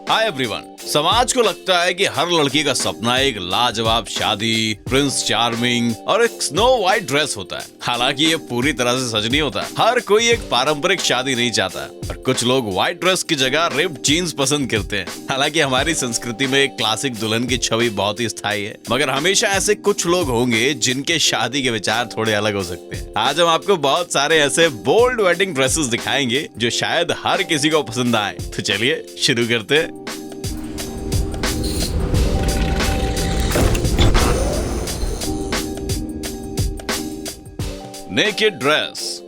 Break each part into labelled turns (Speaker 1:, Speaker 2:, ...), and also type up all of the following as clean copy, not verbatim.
Speaker 1: Hi everyone. समाज को लगता है कि हर लड़की का सपना एक लाजवाब शादी, प्रिंस चार्मिंग और एक स्नो व्हाइट ड्रेस होता है। हालांकि ये पूरी तरह से सच नहीं होता। हर कोई एक पारंपरिक शादी नहीं चाहता और कुछ लोग व्हाइट ड्रेस की जगह रिप्ड जीन्स पसंद करते हैं। हालांकि हमारी संस्कृति में एक क्लासिक दुल्हन की छवि बहुत ही स्थायी है, मगर हमेशा ऐसे कुछ लोग होंगे जिनके शादी के विचार थोड़े अलग हो सकते हैं। आज हम आपको बहुत सारे ऐसे बोल्ड वेडिंग ड्रेसेस दिखाएंगे जो शायद हर किसी को पसंद आए। तो चलिए शुरू करते हैं। Naked dress.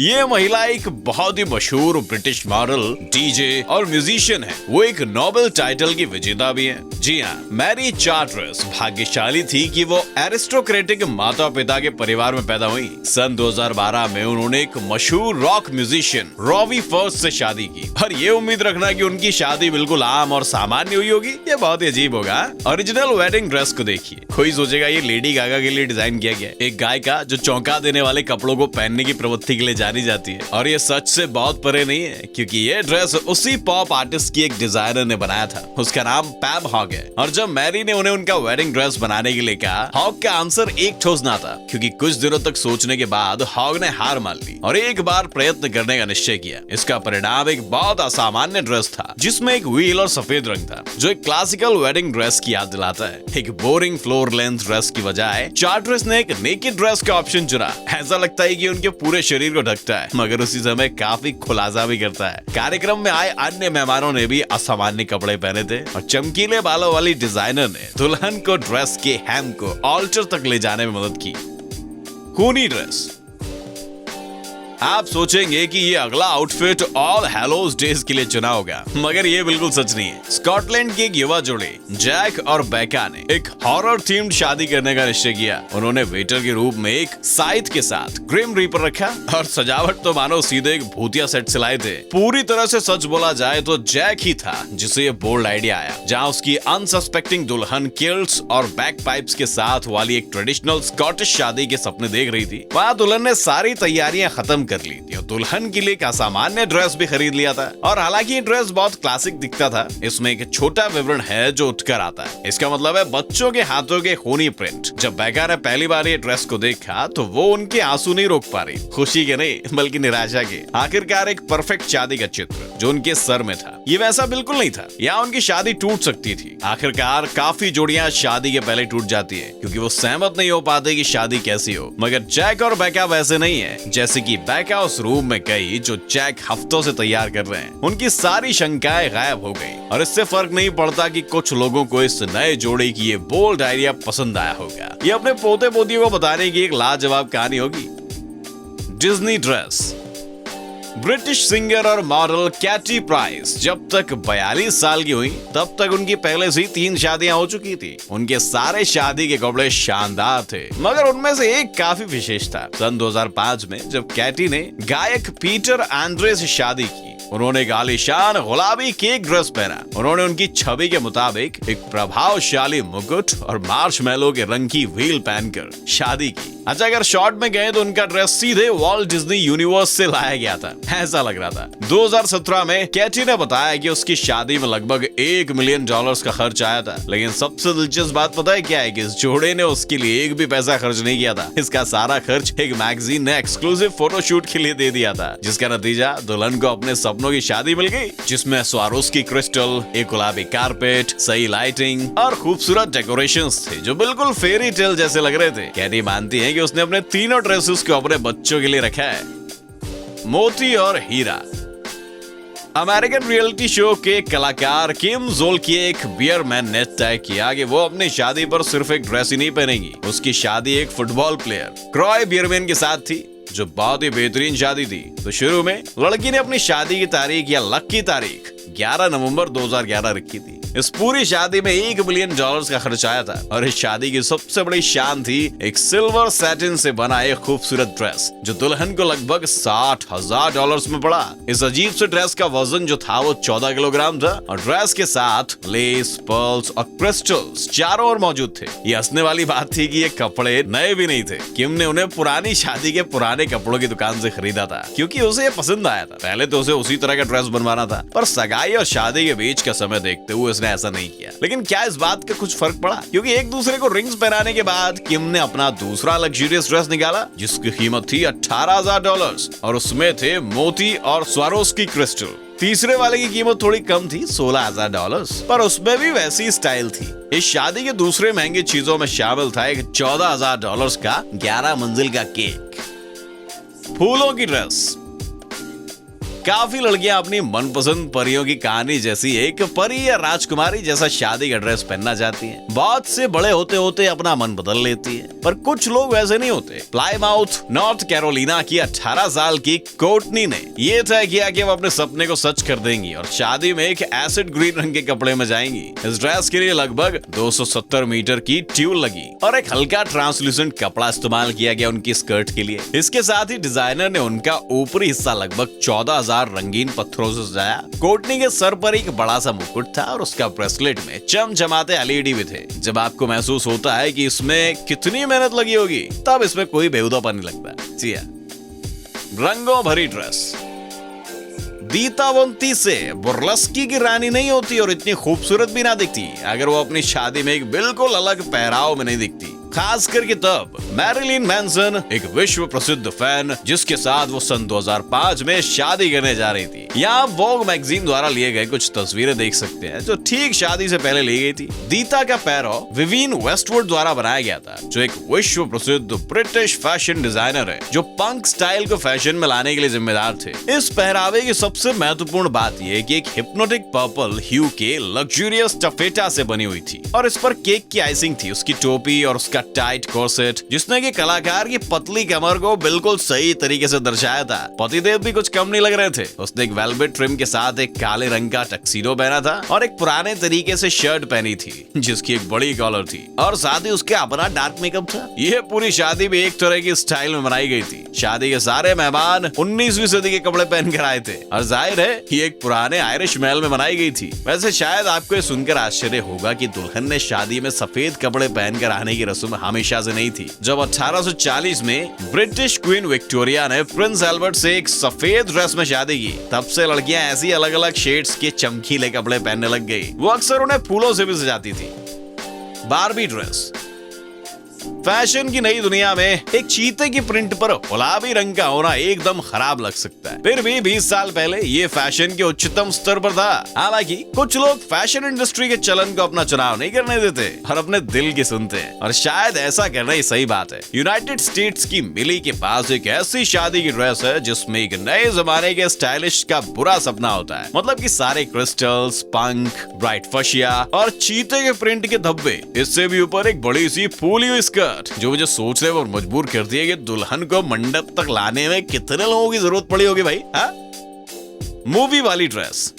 Speaker 1: ये महिला एक बहुत ही मशहूर ब्रिटिश मॉडल, डीजे और म्यूजिशियन है। वो एक नोबेल टाइटल की विजेता भी है। जी हाँ, मैरी चार्टरस भाग्यशाली थी कि वो एरिस्टोक्रेटिक माता पिता के परिवार में पैदा हुई। सन 2012 में उन्होंने एक मशहूर रॉक म्यूजिशियन रॉबी फर्स्ट से शादी की। और ये उम्मीद रखना कि उनकी शादी बिल्कुल आम और सामान्य हुई होगी, ये बहुत ही अजीब होगा। ओरिजिनल वेडिंग ड्रेस को देखिए। कोई सोचेगा ये लेडी गागा के लिए डिजाइन किया गया, एक गायिका जो चौंका देने वाले कपड़ों को पहनने की प्रवृत्ति के लिए जानी जाती है। और ये सच से बहुत परे नहीं है, क्योंकि ये ड्रेस उसी पॉप आर्टिस्ट की एक डिजाइनर ने बनाया था। उसका नाम पैब हॉग है। और जब मैरी ने उन्हें उनका वेडिंग ड्रेस बनाने के लिए कहा, हॉग का आंसर एक ठोस ना था, क्योंकि कुछ दिनों तक सोचने के बाद हॉग ने हार मान ली और एक बार प्रयत्न करने का निश्चय किया। इसका परिणाम एक बहुत असामान्य ड्रेस था, जिसमें एक व्हील और सफेद रंग था, जो एक क्लासिकल वेडिंग ड्रेस की याद दिलाता है। एक बोरिंग फ्लोर लेंथ ड्रेस की बजाय चार्टरस ने एक नेकेड ड्रेस का ऑप्शन चुना। ऐसा लगता है कि उनके पूरे शरीर को ढकता है, मगर उसी समय काफी खुलासा भी करता है। कार्यक्रम में आए अन्य मेहमानों ने भी असामान्य कपड़े पहने थे और चमकीले बालों वाली डिजाइनर ने दुल्हन को ड्रेस के हेम को ऑल्टर तक ले जाने में मदद की। खूनी ड्रेस। आप सोचेंगे कि ये अगला आउटफिट ऑल हैलोज डेज के लिए चुना होगा, मगर ये बिल्कुल सच नहीं है। स्कॉटलैंड की एक युवा जोड़ी जैक और बेका ने एक हॉरर थीम्ड शादी करने का निश्चय किया। उन्होंने वेटर के रूप में एक साइथ के साथ ग्रिम रीपर रखा और सजावट तो मानो सीधे एक भूतिया सेट से लाए थे। पूरी तरह से सच बोला जाए तो जैक ही था जिसे ये बोल्ड आइडिया आया। जहाँ उसकी अनसस्पेक्टिंग दुल्हन किल्ट्स और बैक पाइप्स के साथ वाली एक ट्रेडिशनल स्कॉटिश शादी के सपने देख रही थी, वहाँ दुल्हन ने सारी तैयारियां खत्म कर ली थी और दुल्हन के लिए एक असामान्य ड्रेस भी खरीद लिया था। और हालांकि ये ड्रेस बहुत क्लासिक दिखता था, इसमें एक छोटा विवरण है जो उठकर आता है। इसका मतलब है बच्चों के हाथों के खूनी प्रिंट। जब बेका ने पहली बार ये ड्रेस को देखा तो वो उनके आंसू नहीं रोक पा रही, खुशी के नहीं बल्कि निराशा के। आखिरकार एक परफेक्ट शादी का चित्र जो उनके सर में था, ये वैसा बिल्कुल नहीं था। यहाँ उनकी शादी टूट सकती थी। आखिरकार काफी जोड़ियां शादी के पहले टूट जाती है, क्योंकि वो सहमत नहीं हो पाते कि शादी कैसी हो। मगर जैक और बेका वैसे नहीं है। जैसे कि बेका उस रूम में गई जो जैक हफ्तों से तैयार कर रहे हैं। उनकी सारी शंकाएं गायब हो गई और इससे फर्क नहीं पड़ता कि कुछ लोगों को इस नए जोड़े की ये बोल्ड आइडिया पसंद आया होगा। ये अपने पोते पोतियों को बताने की एक लाजवाब कहानी होगी। Disney dress. ब्रिटिश सिंगर और मॉडल कैटी प्राइस जब तक 42 साल की हुई, तब तक उनकी पहले से 3 शादियां हो चुकी थी। उनके सारे शादी के कपड़े शानदार थे, मगर उनमें से एक काफी विशेष था। सन 2005 में जब कैटी ने गायक पीटर एंड्रे से शादी की, उन्होंने एक आलीशान गुलाबी केक ड्रेस पहना। उन्होंने उनकी छवि के मुताबिक एक प्रभावशाली मुकुट और मार्शमैलो के रंग की व्हील पहनकर शादी की। अच्छा, अगर शॉर्ट में गए तो उनका ड्रेस सीधे वॉल्ट डिज्नी यूनिवर्स से लाया गया था, ऐसा लग रहा था। 2017 में कैटी ने बताया कि उसकी शादी में लगभग $1 मिलियन का खर्च आया था। लेकिन सबसे दिलचस्प बात पता है क्या है कि इस जोड़े ने उसके लिए एक भी पैसा खर्च नहीं किया था। इसका सारा खर्च एक मैगजीन ने एक्सक्लूसिव फोटोशूट के लिए दे दिया था, जिसका नतीजा दुल्हन को अपने सपनों की शादी मिल गई, जिसमें स्वारोस्की क्रिस्टल, एक गुलाबी कारपेट, सही लाइटिंग और खूबसूरत डेकोरेशंस थे जो बिल्कुल फेरी टेल जैसे लग रहे थे। कैटी मानती है कि उसने अपने तीनों ड्रेसेस को अपने बच्चों के लिए रखा है। मोती और हीरा। अमेरिकन रियलिटी शो के कलाकार किम जोल्किएक बियरमैन ने तय किया कि वो अपनी शादी पर सिर्फ एक ड्रेस ही नहीं पहनेगी। उसकी शादी एक फुटबॉल प्लेयर क्रॉय बियरमैन के साथ थी, जो बहुत ही बेहतरीन शादी थी। तो शुरू में लड़की ने अपनी शादी की तारीख या लक की तारीख 11 नवंबर 2011 रखी थी, इस पूरी शादी में $1 मिलियन का खर्च आया था और इस शादी की सबसे बड़ी शान थी एक सिल्वर सैटिन से बना एक खूबसूरत ड्रेस जो दुल्हन को लगभग $60,000 में पड़ा। इस अजीब से ड्रेस का वजन जो था वो 14 किलोग्राम था और ड्रेस के साथ लेस, पर्ल्स और क्रिस्टल्स चारों ओर मौजूद थे। ये हंसने वाली बात थी कि ये कपड़े नए भी नहीं थे। किम ने उन्हें पुरानी शादी के पुराने कपड़ों की दुकान से खरीदा था क्योंकि उसे ये पसंद आया था। पहले तो उसे उसी तरह का ड्रेस बनवाना था पर सगाई और शादी के बीच का समय देखते हुए उसने ऐसा नहीं किया। लेकिन क्या इस बात का कुछ फर्क पड़ा? क्योंकि एक दूसरे को रिंग्स पहनाने के बाद किम ने अपना दूसरा लग्जरियस ड्रेस निकाला जिसकी कीमत थी $18,000 और उसमें थे मोती और स्वारोस्की क्रिस्टल। तीसरे वाले की कीमत थोड़ी कम थी, $16,000, पर उसमें भी वैसी स्टाइल थी। इस शादी के दूसरे महंगी चीजों में शामिल था एक $14,000 का 11 मंजिल का केक। फूलों की ड्रेस। काफी लड़कियां अपनी मनपसंद परियों की कहानी जैसी एक परी या राजकुमारी जैसा शादी का ड्रेस पहनना चाहती हैं। बहुत से बड़े होते होते अपना मन बदल लेती हैं, पर कुछ लोग वैसे नहीं होते। प्लाईमाउथ, नॉर्थ कैरोलिना की 18 साल की कोर्टनी ने ये तय किया कि वो अपने सपने को सच कर देंगी और शादी में एक एसिड ग्रीन रंग के कपड़े में जाएंगी। इस ड्रेस के लिए लगभग 270 मीटर की ट्यूल लगी और एक हल्का ट्रांसलूसेंट कपड़ा इस्तेमाल किया गया उनकी स्कर्ट के लिए। इसके साथ ही डिजाइनर ने उनका ऊपरी हिस्सा लगभग 14,000 रंगीन पत्थरों से सजाया। कोर्टनी के सर पर एक बड़ा सा मुकुट था और उसका ब्रेसलेट में चमचमाते LED भी थे। जब आपको महसूस होता है कि इसमें कितनी मेहनत लगी होगी तब इसमें कोई बेहुदापन नहीं लगता। जी हां, रंगों भरी ड्रेस। दीतावंती से बुर्लस्की की रानी नहीं होती और इतनी खूबसूरत भी ना दिखती अगर वो अपनी शादी में एक बिल्कुल अलग पहराव में नहीं दिखती। खास करके तब मैरिलिन मैनसन एक विश्व प्रसिद्ध फैन जिसके साथ वो सन 2005 में शादी करने जा रही थी। यहाँ वोग मैगजीन द्वारा लिए गए कुछ तस्वीरें देख सकते हैं जो ठीक शादी से पहले ली गई थी। दीता का पैरो विवीन वेस्टवुड द्वारा बनाया गया था जो एक विश्व प्रसिद्ध ब्रिटिश फैशन डिजाइनर है जो पंक स्टाइल को फैशन में लाने के लिए जिम्मेदार थे। इस पहरावे की सबसे महत्वपूर्ण बात यह कि एक हिप्नोटिक पर्पल ह्यू के लग्जरियस टफेटा से बनी हुई थी और इस पर केक की आइसिंग थी, उसकी टोपी और उसका टाइट कॉर्सेट जिसने कि कलाकार की पतली कमर को बिल्कुल सही तरीके से दर्शाया था। पतिदेव भी कुछ कम नहीं लग रहे थे। उसने एक वेलवेट ट्रिम के साथ एक काले रंग का टक्सीडो पहना था और एक पुराने तरीके से शर्ट पहनी थी जिसकी एक बड़ी कॉलर थी और साथ ही उसके अपना डार्क मेकअप था। यह पूरी शादी भी एक तरह की स्टाइल में बनाई गई थी। शादी के सारे मेहमान 19वीं सदी के कपड़े पहन कर आए थे और जाहिर है ये एक पुराने आयरिश महल में बनाई गई थी। वैसे शायद आपको ये सुनकर आश्चर्य होगा कि दुल्हन ने शादी में सफेद कपड़े पहनकर आने की रस्म हमेशा से नहीं थी। जब 1840 में ब्रिटिश क्वीन विक्टोरिया ने प्रिंस एल्बर्ट से एक सफेद ड्रेस में शादी की तब से लड़कियां ऐसी अलग अलग शेड्स के चमकीले कपड़े पहनने लग गई। वो अक्सर उन्हें फूलों से भी सजाती थी। Barbie dress. फैशन की नई दुनिया में एक चीते की प्रिंट पर गुलाबी रंग का होना एकदम खराब लग सकता है, फिर भी 20 साल पहले ये फैशन के उच्चतम स्तर पर था। हालांकि कुछ लोग फैशन इंडस्ट्री के चलन को अपना चुनाव नहीं करने देते और अपने दिल की सुनते हैं और शायद ऐसा करना ही सही बात है। यूनाइटेड स्टेट्स की मिली के पास एक ऐसी शादी की ड्रेस है जिसमें एक नए जमाने के स्टाइलिश का बुरा सपना होता है। मतलब कि सारे क्रिस्टल्स, पंख, ब्राइट फशिया और चीते के प्रिंट के धब्बे, इससे भी ऊपर एक बड़ी सी फूली हुई स्कर्ट जो मुझे सोचने पर मजबूर करती है कि दुल्हन को मंडप तक लाने में कितने लोगों की जरूरत पड़ी होगी भाई। मूवी वाली dress.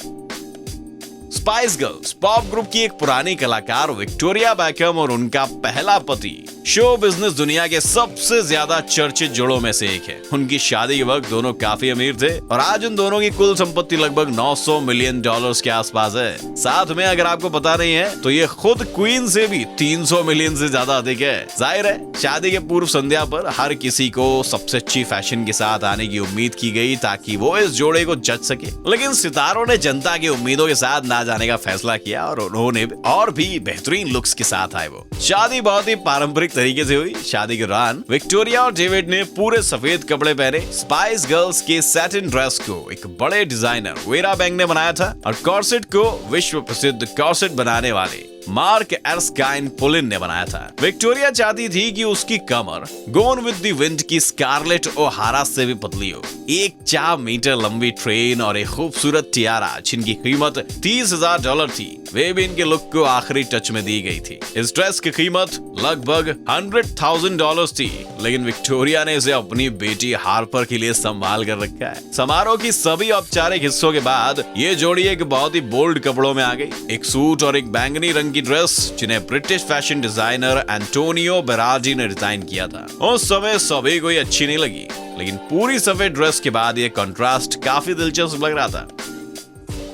Speaker 1: Spice girls pop group की एक पुरानी कलाकार विक्टोरिया बैकहम और उनका पहला पति शो बिजनेस दुनिया के सबसे ज्यादा चर्चित जोड़ों में से एक है। उनकी शादी के वक्त दोनों काफी अमीर थे और आज उन दोनों की कुल संपत्ति लगभग $900 मिलियन के आसपास है। साथ में अगर आपको पता नहीं है तो ये खुद क्वीन से भी 300 मिलियन से ज्यादा अधिक है। जाहिर है शादी के पूर्व संध्या पर हर किसी को सबसे अच्छी फैशन के साथ आने की उम्मीद की गई ताकि वो इस जोड़े को जज सके, लेकिन सितारों ने जनता की उम्मीदों के साथ ना जाने का फैसला किया और उन्होंने और भी बेहतरीन लुक्स के साथ आए। वो शादी बहुत ही पारंपरिक तरीके से हुई। शादी के दौरान विक्टोरिया और डेविड ने पूरे सफेद कपड़े पहने। स्पाइस गर्ल्स के सैटिन ड्रेस को एक बड़े डिजाइनर वेरा बैंक ने बनाया था और कॉर्सेट को विश्व प्रसिद्ध कॉर्सेट बनाने वाले मार्क एर्स्काइन पुलिन ने बनाया था। विक्टोरिया चाहती थी कि उसकी कमर गोन विद द विंड की स्कारलेट ओहारा से भी पतली हो। 1 मीटर लंबी ट्रेन और एक खूबसूरत टियारा जिनकी कीमत $30,000 थी, वे भी इनके लुक को आखिरी टच में दी गई थी। इस ड्रेस की कीमत लगभग $100,000 थी, लेकिन विक्टोरिया ने इसे अपनी बेटी हार्पर के लिए संभाल कर रखा है। समारोह की सभी औपचारिक हिस्सों के बाद ये जोड़ी एक बहुत ही बोल्ड कपड़ों में आ गई। एक सूट और एक बैंगनी रंग की ड्रेस जिन्हें ब्रिटिश फैशन डिजाइनर एंटोनियो बेराजी ने डिजाइन किया था। उस समय सभी को ये अच्छी नहीं लगी, लेकिन पूरी सफेद ड्रेस के बाद ये कंट्रास्ट काफी दिलचस्प लग रहा था।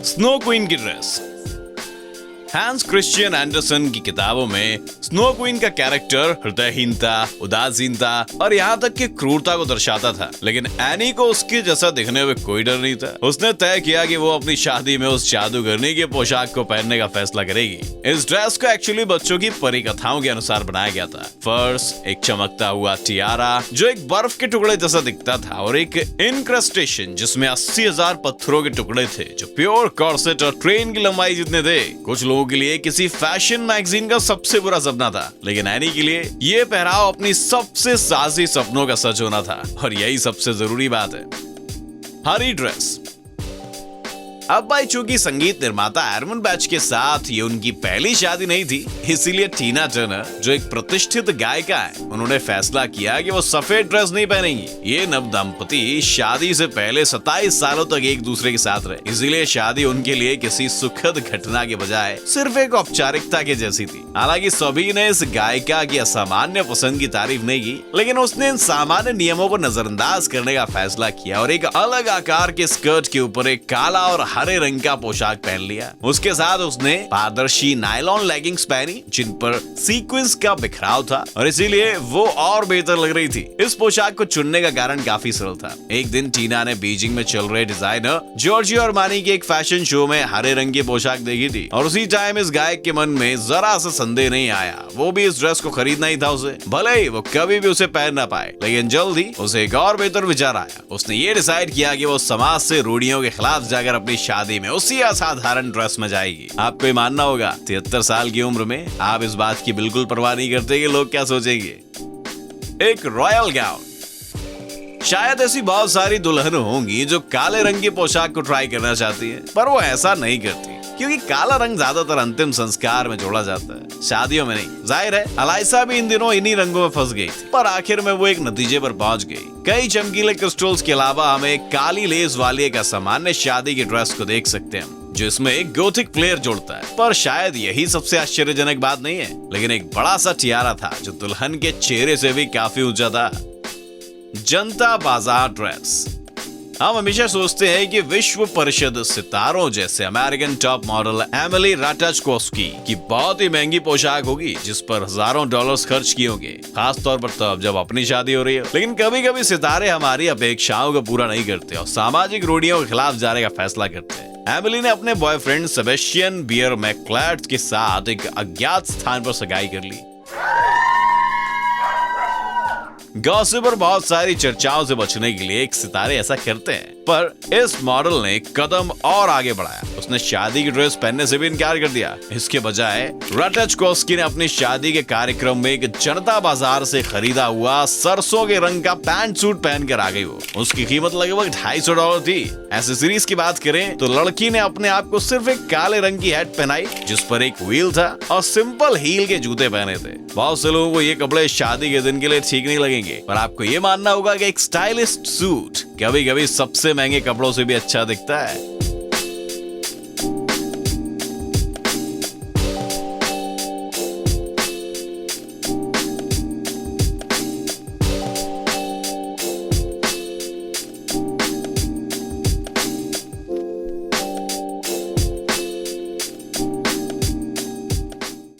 Speaker 1: स्नो क्वीन की ड्रेस। हैंस क्रिश्चियन एंडरसन की किताबों में स्नो क्वीन का कैरेक्टर हृदयहीनता, उदासीनता और यहाँ तक कि क्रूरता को दर्शाता था, लेकिन एनी को उसके जैसा दिखने में कोई डर नहीं था। उसने तय किया कि वो अपनी शादी में उस जादूगरनी की पोशाक को पहनने का फैसला करेगी। इस ड्रेस को एक्चुअली बच्चों की परिकथाओं के अनुसार बनाया गया था। फर्स, एक चमकता हुआ टियारा जो एक बर्फ के टुकड़े जैसा दिखता था, और एक इनक्रस्टेशन जिसमें 80,000 पत्थरों के टुकड़े थे जो प्योर कॉर्सेट और ट्रेन की लंबाई जितने थे। कुछ लोगों के लिए किसी फैशन मैगजीन का सबसे बुरा सपना था, लेकिन एनी के लिए ये पहराव अपनी सबसे साहसी सपनों का सच होना था, और यही सबसे जरूरी बात है। हरी ड्रेस। अब भाई चूंकि संगीत निर्माता एरमन बैच के साथ ये उनकी पहली शादी नहीं थी, इसीलिए टीना टर्नर जो एक प्रतिष्ठित गायिका है, उन्होंने फैसला किया कि वो सफेद ड्रेस नहीं पहनेंगी। ये नव दंपति शादी से पहले 27 सालों तक एक दूसरे के साथ रहे, इसीलिए शादी उनके लिए किसी सुखद घटना के बजाय सिर्फ एक औपचारिकता के जैसी थी। हालांकि सभी ने इस गायिका की असामान्य पसंद की तारीफ नहीं की, लेकिन उसने इन सामान्य नियमों को नजरअंदाज करने का फैसला किया और एक अलग आकार के स्कर्ट के ऊपर एक काला और हरे रंग का पोशाक पहन लिया। उसके साथ उसने पारदर्शी नायलॉन लेगिंग्स पहनी जिन पर सीक्वेंस का बिखराव था, और इसीलिए वो और बेहतर लग रही थी। इस पोशाक को चुनने का कारण काफी सरल था। एक दिन टीना ने बीजिंग में चल रहे डिजाइनर जॉर्जियो अरमानी के एक फैशन शो में हरे रंग की पोशाक देखी थी, और उसी टाइम इस गायक के मन में जरा सा संदेह नहीं आया। वो भी इस ड्रेस को खरीदना ही था उसे, भले ही वो कभी भी उसे पहन ना पाए। लेकिन जल्द ही उसे एक और बेहतर विचार आया। उसने ये डिसाइड किया कि वो समाज से रूढ़ियों के खिलाफ जाकर अपनी शादी में उसी असाधारण ड्रेस में जाएगी। आपको ये मानना होगा 73 साल की उम्र में आप इस बात की बिल्कुल परवाह नहीं करते कि लोग क्या सोचेंगे। एक रॉयल गाउन। शायद ऐसी बहुत सारी दुल्हन होंगी जो काले रंग की पोशाक को ट्राई करना चाहती है, पर वो ऐसा नहीं करती क्योंकि काला रंग ज्यादातर अंतिम संस्कार में जोड़ा जाता है, शादियों में नहीं। जाहिर है अलाइसा भी इन दिनों इन्हीं रंगों में फंस गई थी, पर आखिर में वो एक नतीजे पर पहुंच गई। कई चमकीले क्रिस्टल्स के अलावा हमें काली लेस वाली एक असामान्य शादी की ड्रेस को देख सकते हैं जो इसमें एक गोथिक फ्लेयर जोड़ता है। पर शायद यही सबसे आश्चर्यजनक बात नहीं है, लेकिन एक बड़ा सा टियारा था जो दुल्हन के चेहरे से भी काफी ऊंचा था। जनता बाजार ड्रेस। हम हमेशा सोचते हैं कि विश्व परिषद सितारों जैसे अमेरिकन टॉप मॉडल एमिली राटाचकोस्की की बहुत ही महंगी पोशाक होगी जिस पर हजारों डॉलर्स खर्च किए होंगे, खास तौर पर तब जब अपनी शादी हो रही है। लेकिन कभी कभी सितारे हमारी अपेक्षाओं को पूरा नहीं करते और सामाजिक रूढ़ियों के खिलाफ जाने का फैसला करते हैं। एमिली ने अपने बॉयफ्रेंड सेबेस्टियन बियर मैक्लेट के साथ एक अज्ञात स्थान पर सगाई कर ली। गॉसिप और बहुत सारी चर्चाओं से बचने के लिए एक सितारे ऐसा करते हैं, पर इस मॉडल ने कदम और आगे बढ़ाया। उसने शादी की ड्रेस पहनने से भी इनकार कर दिया। इसके बजाय राटाचकोस्की ने अपनी शादी के कार्यक्रम में एक जनता बाजार से खरीदा हुआ सरसों के रंग का पैंट सूट पहनकर आ गई। वो उसकी कीमत लगभग $250 थी। एक्सेसरीज की बात करें तो लड़की ने अपने आप को सिर्फ एक काले रंग की हैट पहनाई जिस पर एक व्हील था और सिंपल हील के जूते पहने थे। बहुत से लोगों को ये कपड़े शादी के दिन के लिए ठीक नहीं लगेंगे, पर आपको ये मानना होगा कि एक स्टाइलिस्ट सूट कभी कभी सबसे महंगे कपड़ों से भी अच्छा दिखता है।